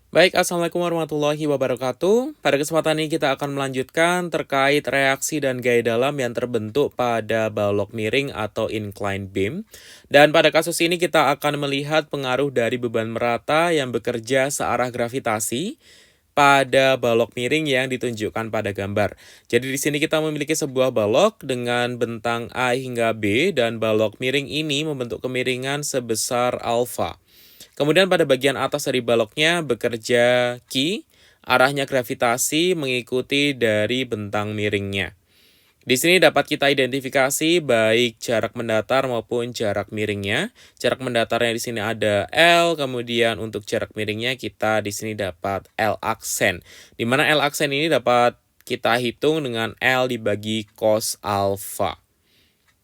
Baik, Assalamualaikum warahmatullahi wabarakatuh. Pada kesempatan ini kita akan melanjutkan terkait reaksi dan gaya dalam yang terbentuk pada balok miring atau inclined beam. Dan pada kasus ini kita akan melihat pengaruh dari beban merata yang bekerja searah gravitasi pada balok miring yang ditunjukkan pada gambar. Jadi di sini kita memiliki sebuah balok dengan bentang A hingga B dan balok miring ini membentuk kemiringan sebesar alfa. Kemudian pada bagian atas dari baloknya bekerja Q, arahnya gravitasi mengikuti dari bentang miringnya. Di sini dapat kita identifikasi baik jarak mendatar maupun jarak miringnya. Jarak mendatarnya di sini ada L, kemudian untuk jarak miringnya kita di sini dapat L aksen. Di mana L aksen ini dapat kita hitung dengan L dibagi cos alpha.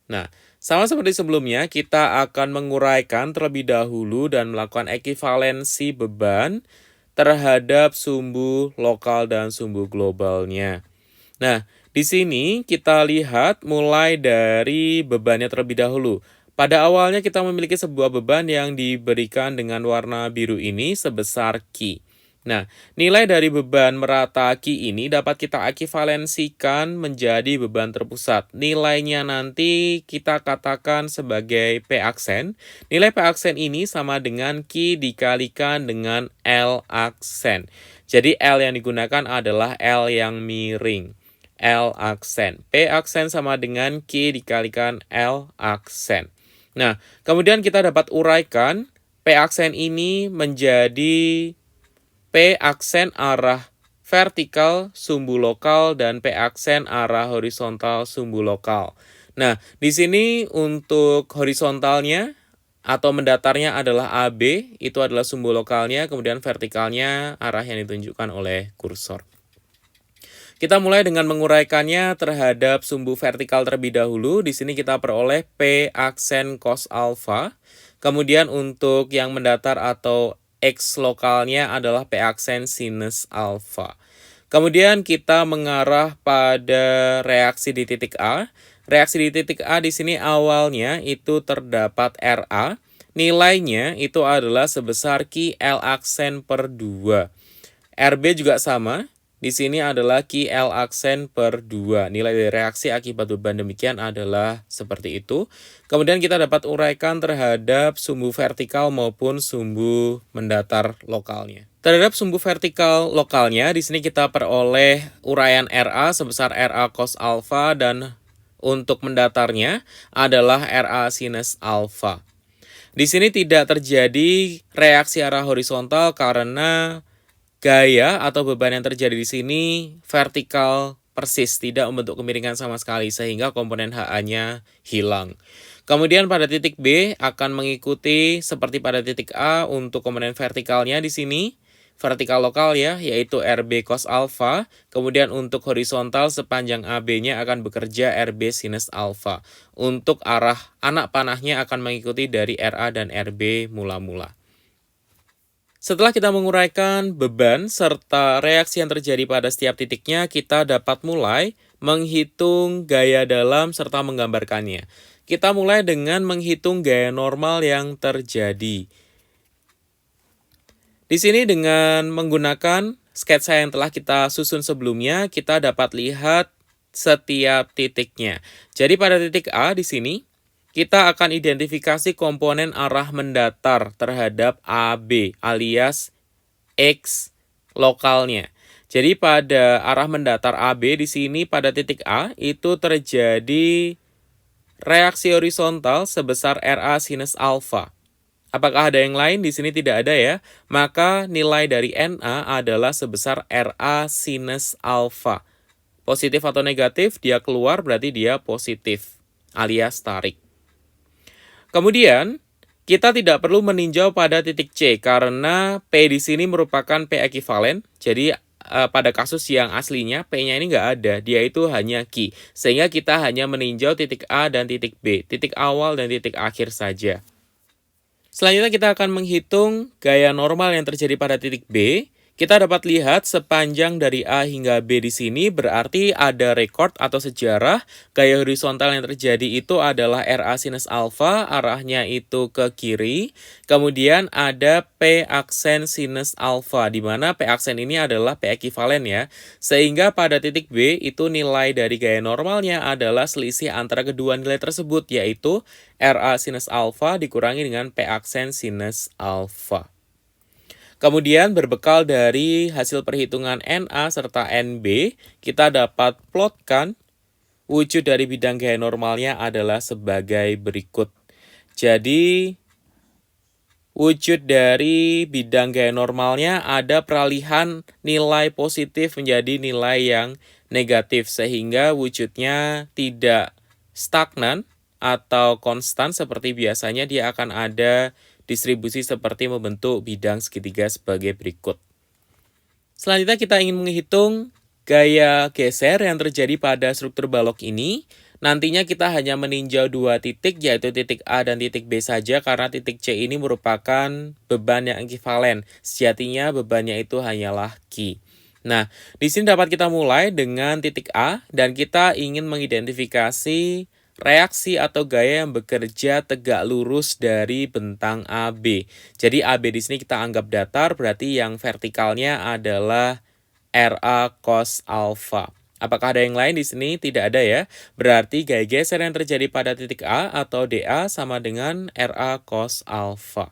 Nah, sama seperti sebelumnya, kita akan menguraikan terlebih dahulu dan melakukan ekivalensi beban terhadap sumbu lokal dan sumbu globalnya. Nah, di sini kita lihat mulai dari bebannya terlebih dahulu. Pada awalnya kita memiliki sebuah beban yang diberikan dengan warna biru ini sebesar Q. Nah, nilai dari beban merata Q ini dapat kita ekivalensikan menjadi beban terpusat. Nilainya nanti kita katakan sebagai P aksen. Nilai P aksen ini sama dengan Q dikalikan dengan L aksen. Jadi L yang digunakan adalah L yang miring. L aksen. P aksen sama dengan Q dikalikan L aksen. Nah, kemudian kita dapat uraikan P aksen ini menjadi P aksen arah vertikal sumbu lokal dan P aksen arah horizontal sumbu lokal. Nah, di sini untuk horizontalnya atau mendatarnya adalah AB, itu adalah sumbu lokalnya, kemudian vertikalnya arah yang ditunjukkan oleh kursor. Kita mulai dengan menguraikannya terhadap sumbu vertikal terlebih dahulu. Di sini kita peroleh P aksen cos alpha. Kemudian untuk yang mendatar atau X lokalnya adalah P aksen sinus alpha. Kemudian kita mengarah pada reaksi di titik A. Reaksi di titik A di sini awalnya itu terdapat RA. Nilainya itu adalah sebesar Q L aksen per 2. RB juga sama. Di sini adalah Q L aksen per 2. Nilai dari reaksi akibat beban demikian adalah seperti itu. Kemudian kita dapat uraikan terhadap sumbu vertikal maupun sumbu mendatar lokalnya. Terhadap sumbu vertikal lokalnya, di sini kita peroleh uraian RA sebesar RA cos alpha dan untuk mendatarnya adalah RA sinus alpha. Di sini tidak terjadi reaksi arah horizontal karena gaya atau beban yang terjadi di sini vertikal persis, tidak membentuk kemiringan sama sekali sehingga komponen HA-nya hilang. Kemudian pada titik B akan mengikuti seperti pada titik A untuk komponen vertikalnya di sini, vertikal lokal ya, yaitu RB cos alpha. Kemudian untuk horizontal sepanjang AB-nya akan bekerja RB sinus alpha. Untuk arah anak panahnya akan mengikuti dari RA dan RB mula-mula. Setelah kita menguraikan beban serta reaksi yang terjadi pada setiap titiknya, kita dapat mulai menghitung gaya dalam serta menggambarkannya. Kita mulai dengan menghitung gaya normal yang terjadi. Di sini dengan menggunakan sketsa yang telah kita susun sebelumnya, kita dapat lihat setiap titiknya. Jadi pada titik A di sini, kita akan identifikasi komponen arah mendatar terhadap AB alias X lokalnya. Jadi pada arah mendatar AB di sini pada titik A itu terjadi reaksi horizontal sebesar RA sinus alpha. Apakah ada yang lain? Di sini tidak ada ya. Maka nilai dari NA adalah sebesar RA sinus alpha. Positif atau negatif, dia keluar berarti dia positif alias tarik. Kemudian, kita tidak perlu meninjau pada titik C karena P di sini merupakan P ekivalen. Jadi pada kasus yang aslinya P-nya ini nggak ada, dia itu hanya Q. Sehingga kita hanya meninjau titik A dan titik B, titik awal dan titik akhir saja. Selanjutnya kita akan menghitung gaya normal yang terjadi pada titik B. Kita dapat lihat sepanjang dari A hingga B di sini berarti ada rekord atau sejarah gaya horizontal yang terjadi itu adalah RA sinus alfa, arahnya itu ke kiri. Kemudian ada P aksen sinus alfa, di mana P aksen ini adalah P ekivalen ya. Sehingga pada titik B itu nilai dari gaya normalnya adalah selisih antara kedua nilai tersebut, yaitu RA sinus alfa dikurangi dengan P aksen sinus alfa. Kemudian berbekal dari hasil perhitungan NA serta NB, kita dapat plotkan wujud dari bidang gaya normalnya adalah sebagai berikut. Jadi, wujud dari bidang gaya normalnya ada peralihan nilai positif menjadi nilai yang negatif, sehingga wujudnya tidak stagnan atau konstan seperti biasanya. Dia akan ada distribusi seperti membentuk bidang segitiga sebagai berikut. Selanjutnya kita ingin menghitung gaya geser yang terjadi pada struktur balok ini. Nantinya kita hanya meninjau dua titik, yaitu titik A dan titik B saja, karena titik C ini merupakan beban yang ekivalen. Sejatinya bebannya itu hanyalah Q. Nah, di sini dapat kita mulai dengan titik A, dan kita ingin mengidentifikasi reaksi atau gaya yang bekerja tegak lurus dari bentang AB. Jadi AB di sini kita anggap datar, berarti yang vertikalnya adalah RA cos alfa. Apakah ada yang lain di sini? Tidak ada ya. Berarti gaya geser yang terjadi pada titik A atau DA sama dengan RA cos alfa.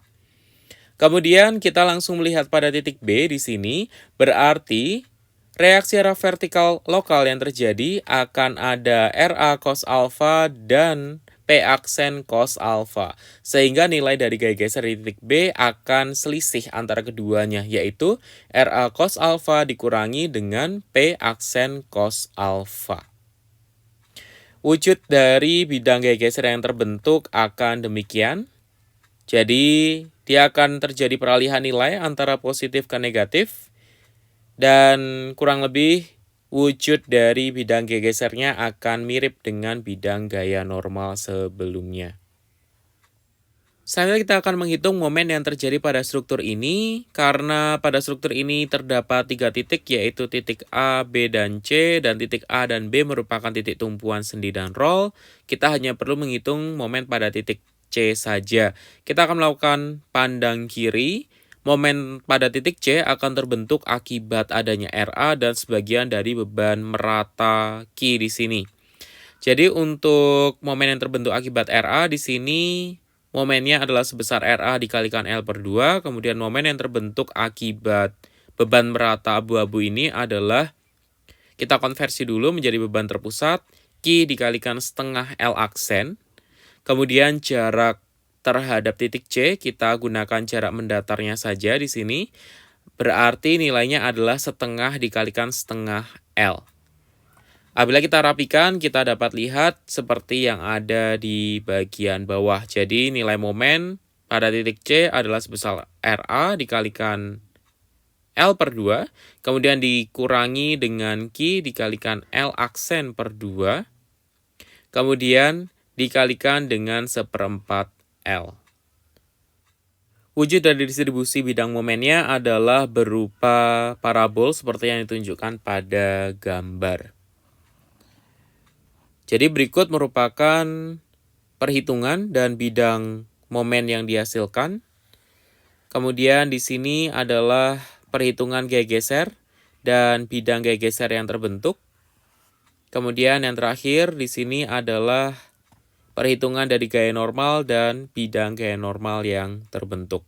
Kemudian kita langsung melihat pada titik B di sini, berarti reaksi arah vertikal lokal yang terjadi akan ada RA cos alfa dan P aksen cos alfa. Sehingga nilai dari gaya geser di titik B akan selisih antara keduanya, yaitu RA cos alfa dikurangi dengan P aksen cos alfa. Wujud dari bidang gaya geser yang terbentuk akan demikian. Jadi, dia akan terjadi peralihan nilai antara positif ke negatif. Dan kurang lebih wujud dari bidang gaya gesernya akan mirip dengan bidang gaya normal sebelumnya. Selanjutnya kita akan menghitung momen yang terjadi pada struktur ini. Karena pada struktur ini terdapat 3 titik, yaitu titik A, B, dan C, dan titik A dan B merupakan titik tumpuan sendi dan roll. Kita hanya perlu menghitung momen pada titik C saja. Kita akan melakukan pandang kiri. Momen pada titik C akan terbentuk akibat adanya RA dan sebagian dari beban merata Q di sini. Jadi untuk momen yang terbentuk akibat RA di sini momennya adalah sebesar RA dikalikan L per 2. Kemudian momen yang terbentuk akibat beban merata abu-abu ini adalah, kita konversi dulu menjadi beban terpusat, Q dikalikan setengah L aksen. Kemudian jarak terhadap titik C, kita gunakan jarak mendatarnya saja di sini. Berarti nilainya adalah setengah dikalikan setengah L. Apabila kita rapikan, kita dapat lihat seperti yang ada di bagian bawah. Jadi nilai momen pada titik C adalah sebesar RA dikalikan L per 2. Kemudian dikurangi dengan Q dikalikan L aksen per 2. Kemudian dikalikan dengan 1/4 L. Wujud dari distribusi bidang momennya adalah berupa parabol seperti yang ditunjukkan pada gambar. Jadi berikut merupakan perhitungan dan bidang momen yang dihasilkan. Kemudian di sini adalah perhitungan gaya geser dan bidang gaya geser yang terbentuk. Kemudian yang terakhir di sini adalah perhitungan dari gaya normal dan bidang gaya normal yang terbentuk.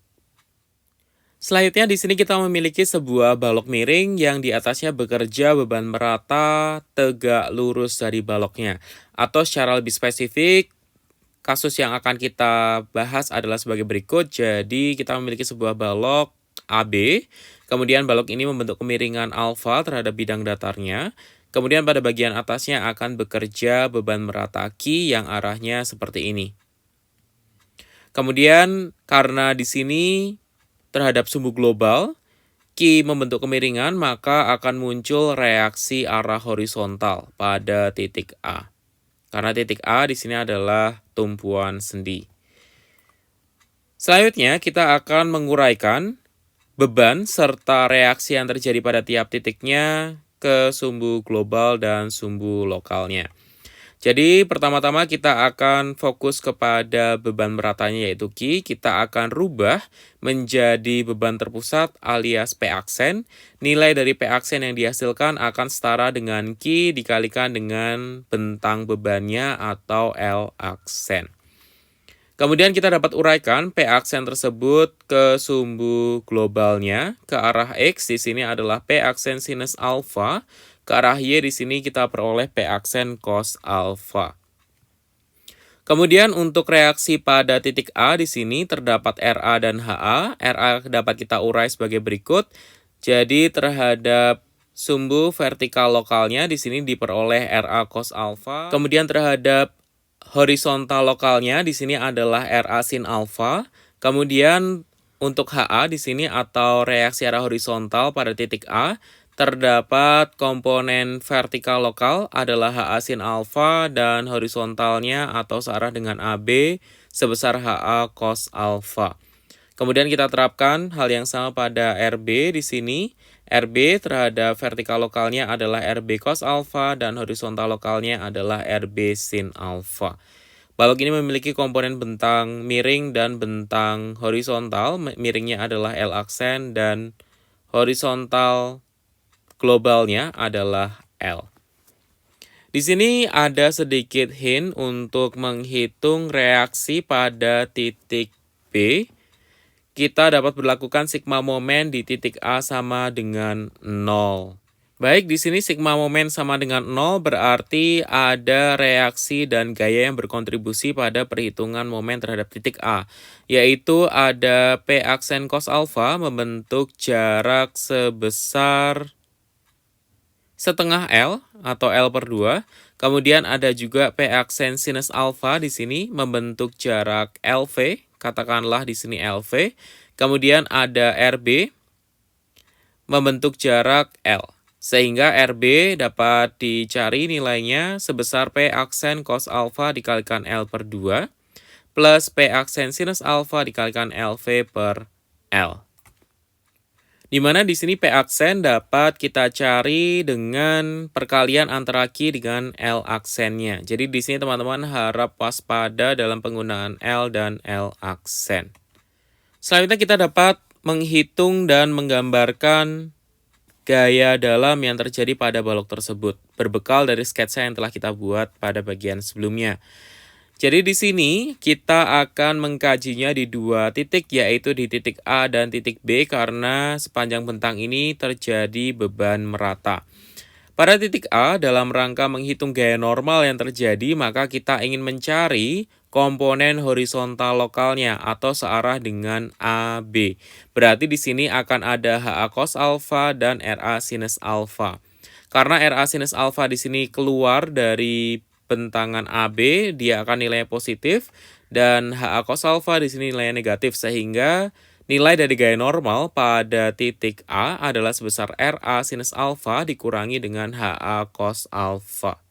Selanjutnya di sini kita memiliki sebuah balok miring yang di atasnya bekerja beban merata tegak lurus dari baloknya. Atau secara lebih spesifik, kasus yang akan kita bahas adalah sebagai berikut. Jadi kita memiliki sebuah balok AB, kemudian balok ini membentuk kemiringan alfa terhadap bidang datarnya. Kemudian pada bagian atasnya akan bekerja beban merata Q yang arahnya seperti ini. Kemudian karena di sini terhadap sumbu global, Q membentuk kemiringan, maka akan muncul reaksi arah horizontal pada titik A. Karena titik A di sini adalah tumpuan sendi. Selanjutnya kita akan menguraikan beban serta reaksi yang terjadi pada tiap titiknya ke sumbu global dan sumbu lokalnya. Jadi pertama-tama kita akan fokus kepada beban meratanya yaitu Q. Kita akan rubah menjadi beban terpusat alias P aksen. Nilai dari P aksen yang dihasilkan akan setara dengan Q dikalikan dengan bentang bebannya atau L aksen. Kemudian kita dapat uraikan P aksen tersebut ke sumbu globalnya. Ke arah X di sini adalah P aksen sinus alfa. Ke arah Y di sini kita peroleh P aksen cos alfa. Kemudian untuk reaksi pada titik A di sini terdapat RA dan HA. RA dapat kita urai sebagai berikut. Jadi terhadap sumbu vertikal lokalnya di sini diperoleh RA cos alfa. Kemudian terhadap horizontal lokalnya di sini adalah RA sin alfa. Kemudian untuk HA di sini atau reaksi arah horizontal pada titik A terdapat komponen vertikal lokal adalah HA sin alfa dan horizontalnya atau searah dengan AB sebesar HA cos alfa. Kemudian kita terapkan hal yang sama pada RB di sini. RB terhadap vertikal lokalnya adalah RB cos alfa dan horizontal lokalnya adalah RB sin alfa. Balok ini memiliki komponen bentang miring dan bentang horizontal. Miringnya adalah L aksen dan horizontal globalnya adalah L. Di sini ada sedikit hint untuk menghitung reaksi pada titik B. Kita dapat berlakukan sigma momen di titik A sama dengan 0. Baik, di sini sigma momen sama dengan 0 berarti ada reaksi dan gaya yang berkontribusi pada perhitungan momen terhadap titik A, yaitu ada P aksen cos alfa membentuk jarak sebesar setengah L atau L per 2. Kemudian ada juga P aksen sinus alfa di sini membentuk jarak LV. Katakanlah di sini LV. Kemudian ada RB membentuk jarak L. Sehingga RB dapat dicari nilainya sebesar P aksen cos alfa dikalikan L per 2 plus P aksen sinus alfa dikalikan LV per L. Di mana di sini P aksen dapat kita cari dengan perkalian antara Q dengan L aksennya. Jadi di sini teman-teman harap waspada dalam penggunaan L dan L aksen. Selanjutnya kita dapat menghitung dan menggambarkan gaya dalam yang terjadi pada balok tersebut berbekal dari sketsa yang telah kita buat pada bagian sebelumnya. Jadi di sini kita akan mengkajinya di dua titik, yaitu di titik A dan titik B karena sepanjang bentang ini terjadi beban merata. Pada titik A, dalam rangka menghitung gaya normal yang terjadi, maka kita ingin mencari komponen horizontal lokalnya atau searah dengan AB. Berarti di sini akan ada HA cos alfa dan RA sinus alfa. Karena RA sinus alfa di sini keluar dari bentangan AB, dia akan nilainya positif, dan HA cos alfa di sini nilainya negatif, sehingga nilai dari gaya normal pada titik A adalah sebesar RA sinus alfa dikurangi dengan HA cos alfa.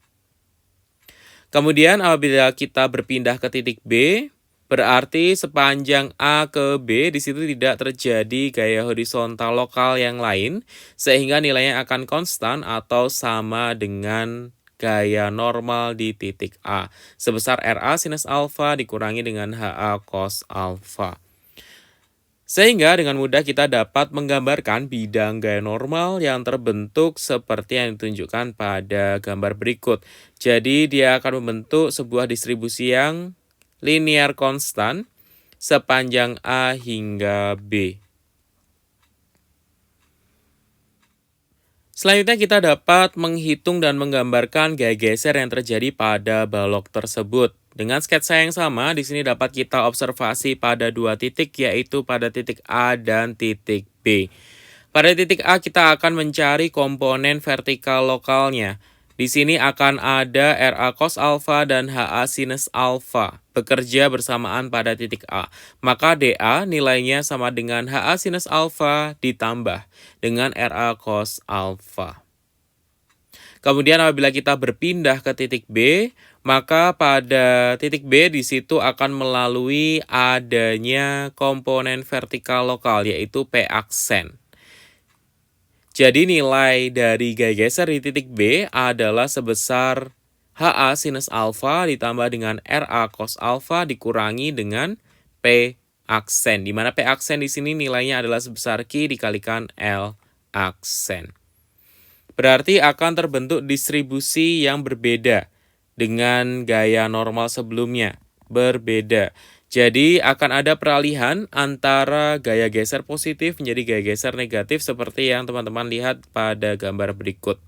Kemudian apabila kita berpindah ke titik B, berarti sepanjang A ke B di situ tidak terjadi gaya horizontal lokal yang lain, sehingga nilainya akan konstan atau sama dengan gaya normal di titik A sebesar RA sinus alfa dikurangi dengan HA cos alfa. Sehingga dengan mudah kita dapat menggambarkan bidang gaya normal yang terbentuk seperti yang ditunjukkan pada gambar berikut. Jadi dia akan membentuk sebuah distribusi yang linear konstan sepanjang A hingga B. Selanjutnya kita dapat menghitung dan menggambarkan gaya geser yang terjadi pada balok tersebut. Dengan sketsa yang sama, di sini dapat kita observasi pada dua titik, yaitu pada titik A dan titik B. Pada titik A kita akan mencari komponen vertikal lokalnya. Di sini akan ada RA cos alfa dan HA sinus alfa bekerja bersamaan pada titik A. Maka DA nilainya sama dengan HA sinus alfa ditambah dengan RA cos alfa. Kemudian apabila kita berpindah ke titik B, maka pada titik B di situ akan melalui adanya komponen vertikal lokal, yaitu P aksen. Jadi nilai dari gaya geser di titik B adalah sebesar HA sinus alfa ditambah dengan RA cos alfa dikurangi dengan P aksen. Di mana P aksen di sini nilainya adalah sebesar Q dikalikan L aksen. Berarti akan terbentuk distribusi yang berbeda dengan gaya normal sebelumnya. Berbeda. Jadi akan ada peralihan antara gaya geser positif menjadi gaya geser negatif seperti yang teman-teman lihat pada gambar berikut.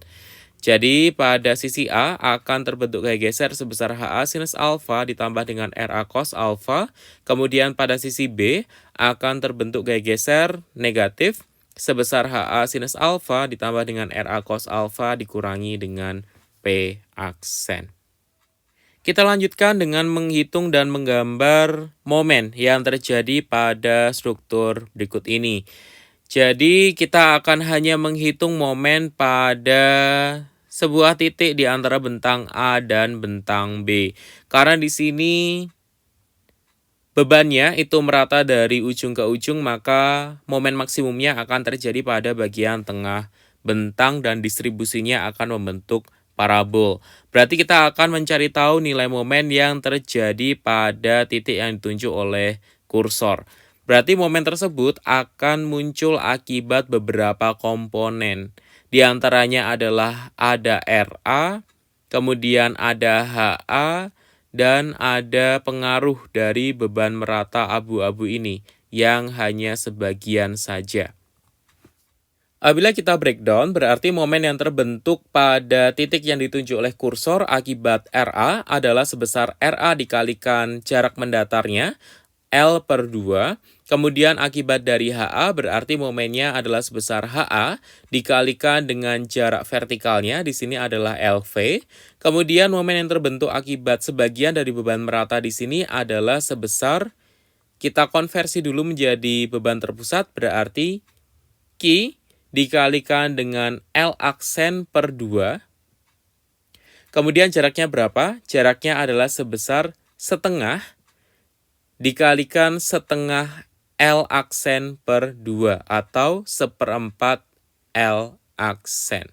Jadi pada sisi A akan terbentuk gaya geser sebesar HA sinus alfa ditambah dengan RA cos alfa. Kemudian pada sisi B akan terbentuk gaya geser negatif sebesar HA sinus alfa ditambah dengan RA cos alfa dikurangi dengan P aksen. Kita lanjutkan dengan menghitung dan menggambar momen yang terjadi pada struktur berikut ini. Jadi kita akan hanya menghitung momen pada sebuah titik di antara bentang A dan bentang B. Karena di sini bebannya itu merata dari ujung ke ujung, maka momen maksimumnya akan terjadi pada bagian tengah bentang dan distribusinya akan membentuk parabol. Berarti kita akan mencari tahu nilai momen yang terjadi pada titik yang ditunjuk oleh kursor. Berarti momen tersebut akan muncul akibat beberapa komponen. Di antaranya adalah ada RA, kemudian ada HA, dan ada pengaruh dari beban merata abu-abu ini yang hanya sebagian saja. Apabila kita breakdown, berarti momen yang terbentuk pada titik yang ditunjuk oleh kursor akibat RA adalah sebesar RA dikalikan jarak mendatarnya, L per 2. Kemudian akibat dari HA berarti momennya adalah sebesar HA dikalikan dengan jarak vertikalnya, di sini adalah LV. Kemudian momen yang terbentuk akibat sebagian dari beban merata di sini adalah sebesar, kita konversi dulu menjadi beban terpusat, berarti Q dikalikan dengan L aksen per 2. Kemudian jaraknya berapa? Jaraknya adalah sebesar setengah dikalikan setengah L aksen per 2 atau seperempat L aksen.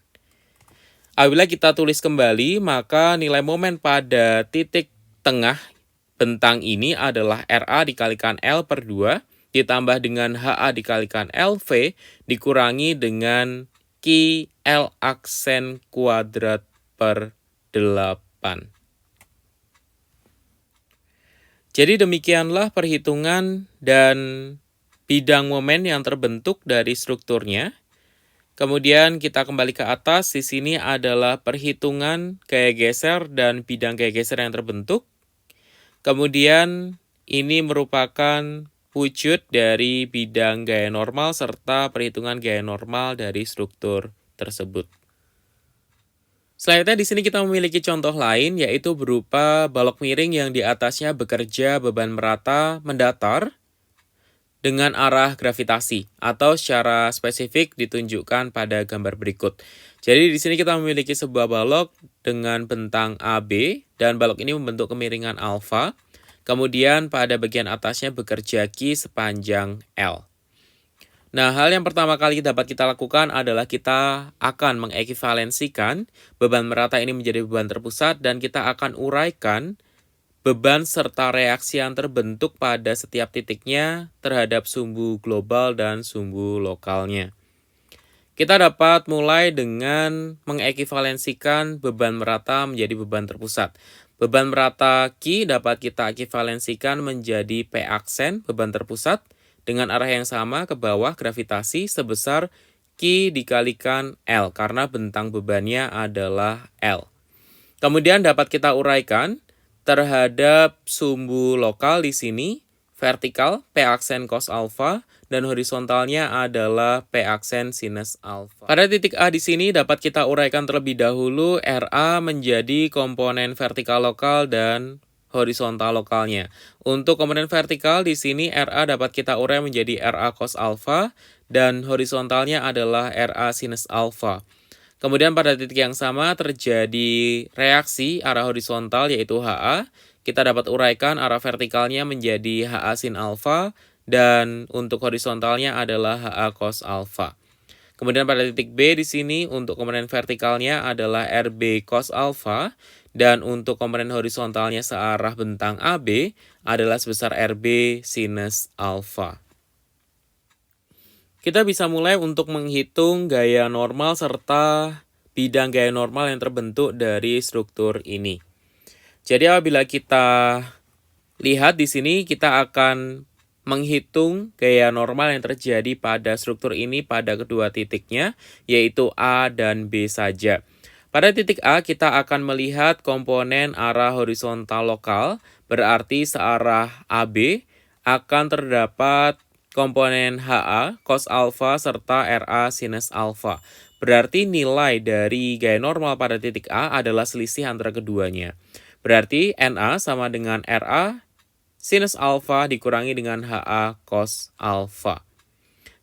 Apabila kita tulis kembali, maka nilai momen pada titik tengah bentang ini adalah RA dikalikan L per 2 ditambah dengan HA dikalikan LV dikurangi dengan Q L aksen kuadrat per 8. Jadi demikianlah perhitungan dan bidang momen yang terbentuk dari strukturnya. Kemudian kita kembali ke atas, di sini adalah perhitungan gaya geser dan bidang gaya geser yang terbentuk. Kemudian ini merupakan wujud dari bidang gaya normal serta perhitungan gaya normal dari struktur tersebut. Selanjutnya di sini kita memiliki contoh lain, yaitu berupa balok miring yang di atasnya bekerja beban merata mendatar dengan arah gravitasi, atau secara spesifik ditunjukkan pada gambar berikut. Jadi di sini kita memiliki sebuah balok dengan bentang AB dan balok ini membentuk kemiringan alfa. Kemudian pada bagian atasnya bekerja Q sepanjang L. Nah, hal yang pertama kali dapat kita lakukan adalah kita akan mengekivalensikan beban merata ini menjadi beban terpusat dan kita akan uraikan beban serta reaksi yang terbentuk pada setiap titiknya terhadap sumbu global dan sumbu lokalnya. Kita dapat mulai dengan mengekivalensikan beban merata menjadi beban terpusat. Beban merata Q dapat kita ekivalensikan menjadi P aksen beban terpusat dengan arah yang sama ke bawah gravitasi sebesar Q dikalikan L karena bentang bebannya adalah L. Kemudian dapat kita uraikan terhadap sumbu lokal di sini vertikal P aksen cos alfa dan horizontalnya adalah P aksen sinus alfa. Pada titik A di sini dapat kita uraikan terlebih dahulu RA menjadi komponen vertikal lokal dan horizontal lokalnya. Untuk komponen vertikal di sini RA dapat kita urai menjadi RA cos alfa dan horizontalnya adalah RA sinus alfa. Kemudian pada titik yang sama terjadi reaksi arah horizontal yaitu HA. Kita dapat uraikan arah vertikalnya menjadi HA sin alfa dan untuk horizontalnya adalah HA cos alfa. Kemudian pada titik B di sini untuk komponen vertikalnya adalah RB cos alfa dan untuk komponen horizontalnya searah bentang AB adalah sebesar RB sinus alfa. Kita bisa mulai untuk menghitung gaya normal serta bidang gaya normal yang terbentuk dari struktur ini. Jadi apabila kita lihat di sini kita akan menghitung gaya normal yang terjadi pada struktur ini pada kedua titiknya yaitu A dan B saja. Pada titik A kita akan melihat komponen arah horizontal lokal berarti searah AB akan terdapat komponen HA, cos alfa, serta RA sinus alfa. Berarti nilai dari gaya normal pada titik A adalah selisih antara keduanya. Berarti NA sama dengan RA sinus alfa dikurangi dengan HA cos alfa.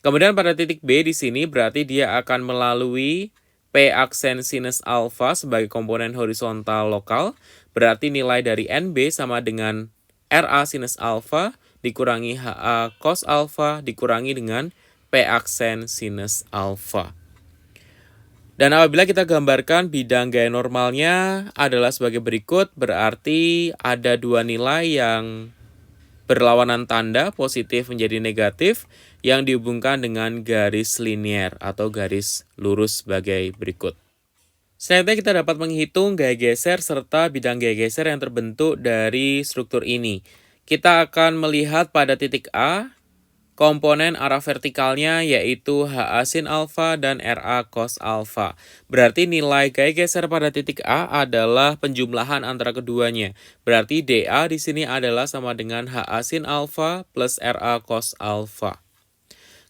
Kemudian pada titik B di sini berarti dia akan melalui P aksen sinus alfa sebagai komponen horizontal lokal. Berarti nilai dari NB sama dengan RA sinus alfa dikurangi HA cos alfa dikurangi dengan P aksen sinus alfa. Dan apabila kita gambarkan bidang gaya normalnya adalah sebagai berikut, berarti ada dua nilai yang berlawanan tanda, positif menjadi negatif, yang dihubungkan dengan garis linier atau garis lurus sebagai berikut. Selanjutnya kita dapat menghitung gaya geser serta bidang gaya geser yang terbentuk dari struktur ini. Kita akan melihat pada titik A, komponen arah vertikalnya yaitu HA sin alfa dan RA cos alfa. Berarti nilai gaya geser pada titik A adalah penjumlahan antara keduanya. Berarti DA di sini adalah sama dengan HA sin alfa plus RA cos alfa.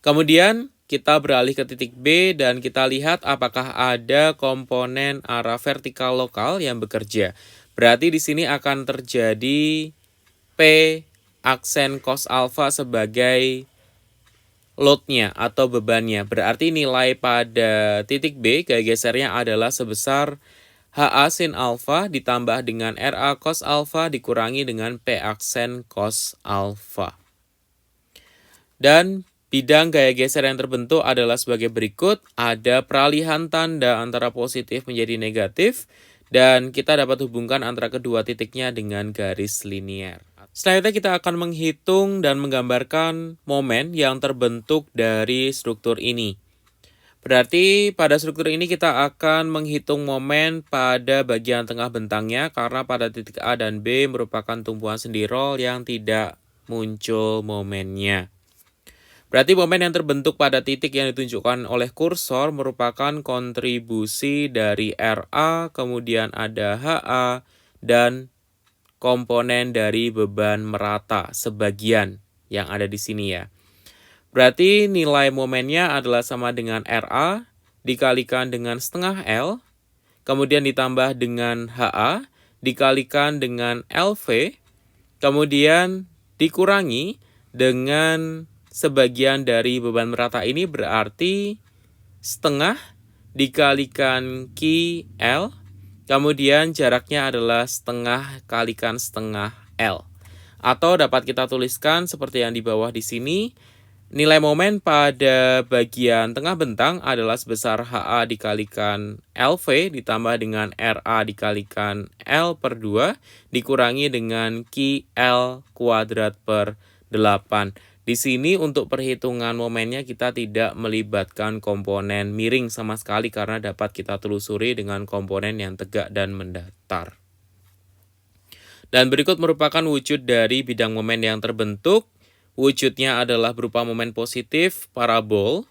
Kemudian kita beralih ke titik B dan kita lihat apakah ada komponen arah vertikal lokal yang bekerja. Berarti di sini akan terjadi P aksen cos alfa sebagai loadnya atau bebannya. Berarti nilai pada titik B gaya gesernya adalah sebesar HA sin alfa ditambah dengan RA cos alfa dikurangi dengan P aksen cos alfa. Dan bidang gaya geser yang terbentuk adalah sebagai berikut. Ada peralihan tanda antara positif menjadi negatif. Dan kita dapat hubungkan antara kedua titiknya dengan garis linier. Selanjutnya kita akan menghitung dan menggambarkan momen yang terbentuk dari struktur ini. Berarti pada struktur ini kita akan menghitung momen pada bagian tengah bentangnya karena pada titik A dan B merupakan tumpuan sendirol yang tidak muncul momennya. Berarti momen yang terbentuk pada titik yang ditunjukkan oleh kursor merupakan kontribusi dari RA, kemudian ada HA, dan komponen dari beban merata sebagian yang ada di sini ya. Berarti nilai momennya adalah sama dengan RA dikalikan dengan setengah L, kemudian ditambah dengan HA dikalikan dengan LV, kemudian dikurangi dengan sebagian dari beban merata ini berarti setengah dikalikan QL, kemudian jaraknya adalah setengah kalikan setengah L. Atau dapat kita tuliskan seperti yang di bawah di sini. Nilai momen pada bagian tengah bentang adalah sebesar HA dikalikan LV ditambah dengan RA dikalikan L per 2 dikurangi dengan QL kuadrat per 8. Di sini untuk perhitungan momennya kita tidak melibatkan komponen miring sama sekali karena dapat kita telusuri dengan komponen yang tegak dan mendatar. Dan berikut merupakan wujud dari bidang momen yang terbentuk. Wujudnya adalah berupa momen positif parabol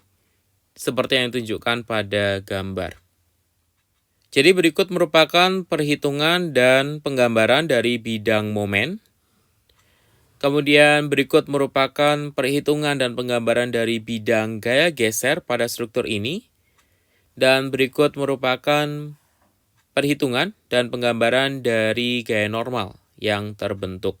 seperti yang ditunjukkan pada gambar. Jadi berikut merupakan perhitungan dan penggambaran dari bidang momen. Kemudian berikut merupakan perhitungan dan penggambaran dari bidang gaya geser pada struktur ini. Dan berikut merupakan perhitungan dan penggambaran dari gaya normal yang terbentuk.